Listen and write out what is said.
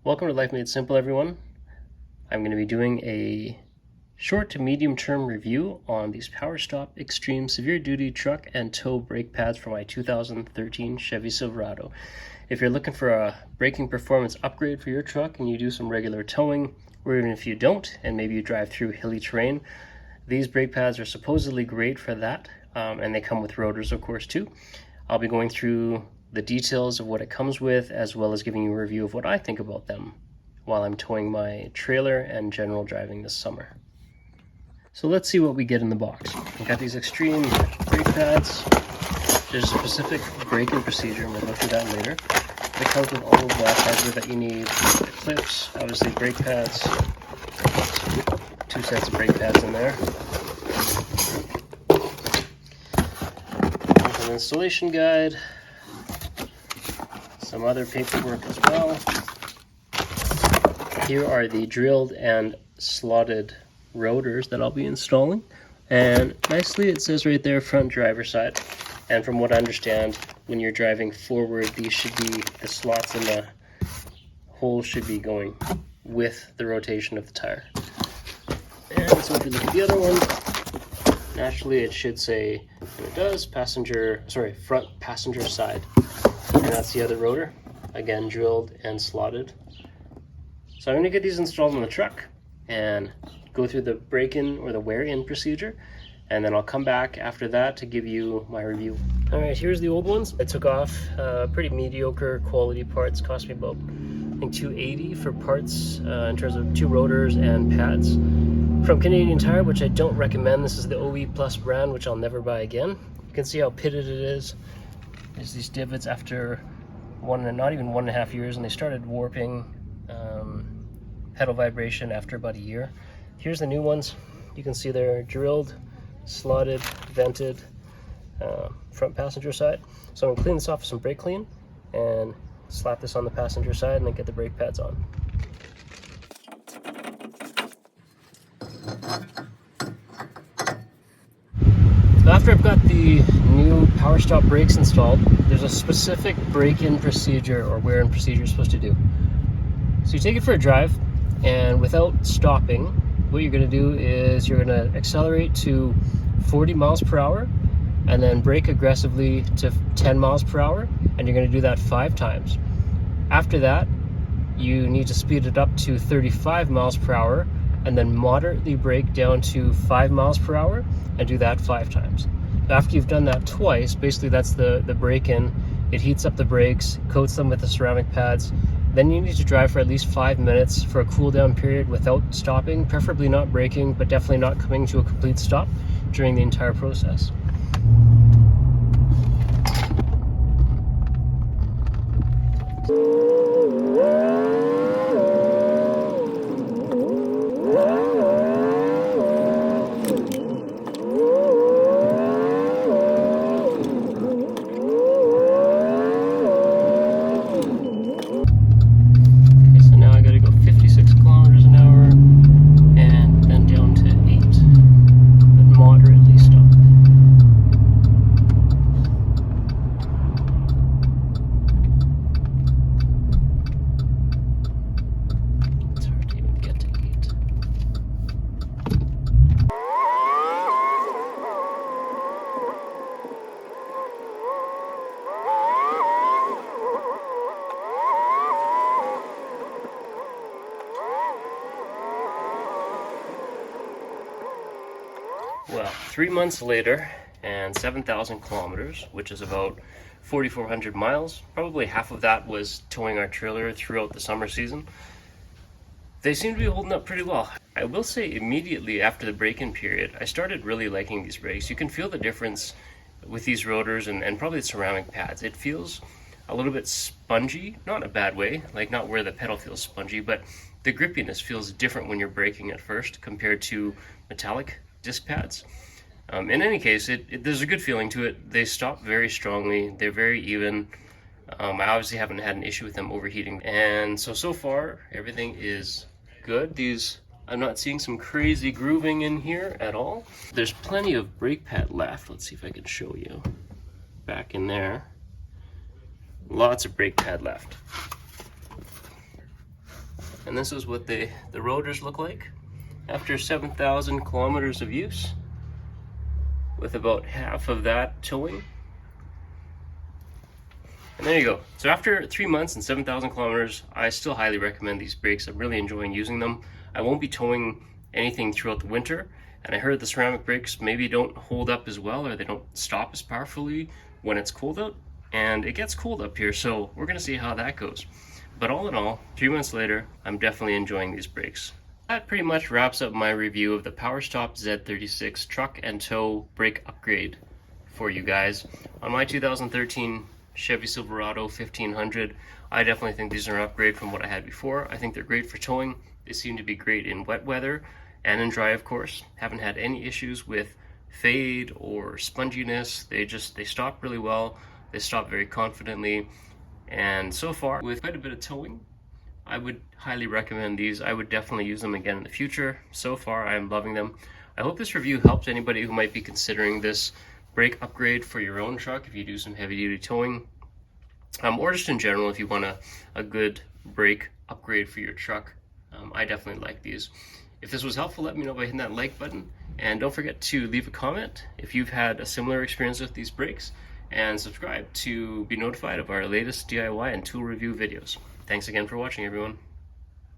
Welcome to Life Made Simple, everyone. I'm going to be doing a short to medium term review on these PowerStop Extreme Severe Duty Truck and Tow brake pads for my 2013 Chevy Silverado. If you're looking for a braking performance upgrade for your truck and you do some regular towing, or even if you don't and maybe you drive through hilly terrain, these brake pads are supposedly great for that, and they come with rotors, of course, too. I'll be going through the details of what it comes with, as well as giving you a review of what I think about them while I'm towing my trailer and general driving this summer. So let's see what we get in the box. We've got these extreme brake pads. There's a specific braking procedure, and we'll go through that later. It comes with all of the hardware that you need: the clips, obviously brake pads, 2 sets of brake pads in there. There's an installation guide, some other paperwork as well. Here are the drilled and slotted rotors that I'll be installing, and nicely it says right there front driver side. And from what I understand, when you're driving forward, these should be, the slots in the holes should be going with the rotation of the tire. And so if you look at the other one, naturally it should say, and it does, front passenger side. And that's the other rotor, again drilled and slotted. So I'm going to get these installed on the truck and go through the break-in or the wear-in procedure, and then I'll come back after that to give you my review. Alright, here's the old ones. I took off pretty mediocre quality parts. Cost me about, I think, $280 for parts in terms of 2 rotors and pads from Canadian Tire, which I don't recommend. This is the OE Plus brand, which I'll never buy again. You can see how pitted it is. There's these divots after not even 1.5 years, and they started warping pedal vibration after about a year. Here's the new ones. You can see they're drilled, slotted, vented, front passenger side. So I'm going to clean this off with some brake clean and slap this on the passenger side and then get the brake pads on. After I've got the new PowerStop brakes installed, there's a specific break-in procedure or wear-in procedure you're supposed to do. So you take it for a drive, and without stopping, what you're going to do is you're going to accelerate to 40 miles per hour and then brake aggressively to 10 miles per hour, and you're going to do that 5 times. After that, you need to speed it up to 35 miles per hour and then moderately brake down to 5 miles per hour and do that 5 times. After you've done that twice, basically that's the break-in. It heats up the brakes, coats them with the ceramic pads. Then you need to drive for at least 5 minutes for a cool down period without stopping, preferably not braking, but definitely not coming to a complete stop during the entire process. Well, 3 months later and 7,000 kilometers, which is about 4,400 miles, probably half of that was towing our trailer throughout the summer season, they seem to be holding up pretty well. I will say immediately after the break-in period, I started really liking these brakes. You can feel the difference with these rotors and probably the ceramic pads. It feels a little bit spongy, not in a bad way, like not where the pedal feels spongy, but the grippiness feels different when you're braking at first compared to metallic disc pads. In any case, there's a good feeling to it. They stop very strongly. They're very even. I obviously haven't had an issue with them overheating. And so far, everything is good. I'm not seeing some crazy grooving in here at all. There's plenty of brake pad left. Let's see if I can show you. Back in there. Lots of brake pad left. And this is what the rotors look like after 7,000 kilometers of use, with about half of that towing. And there you go. So after 3 months and 7,000 kilometers, I still highly recommend these brakes. I'm really enjoying using them. I won't be towing anything throughout the winter, and I heard the ceramic brakes maybe don't hold up as well, or they don't stop as powerfully when it's cold out, and it gets cold up here, so we're gonna see how that goes. But all in all, 3 months later, I'm definitely enjoying these brakes. That pretty much wraps up my review of the PowerStop Z36 truck and tow brake upgrade for you guys. On my 2013 Chevy Silverado 1500, I definitely think these are an upgrade from what I had before. I think they're great for towing. They seem to be great in wet weather and in dry, of course. Haven't had any issues with fade or sponginess. They stop really well. They stop very confidently. And so far, with quite a bit of towing, I would highly recommend these. I would definitely use them again in the future. So far, I'm loving them. I hope this review helps anybody who might be considering this brake upgrade for your own truck if you do some heavy duty towing, or just in general if you want a good brake upgrade for your truck. I definitely like these. If this was helpful, let me know by hitting that like button, and don't forget to leave a comment if you've had a similar experience with these brakes, and subscribe to be notified of our latest DIY and tool review videos. Thanks again for watching, everyone.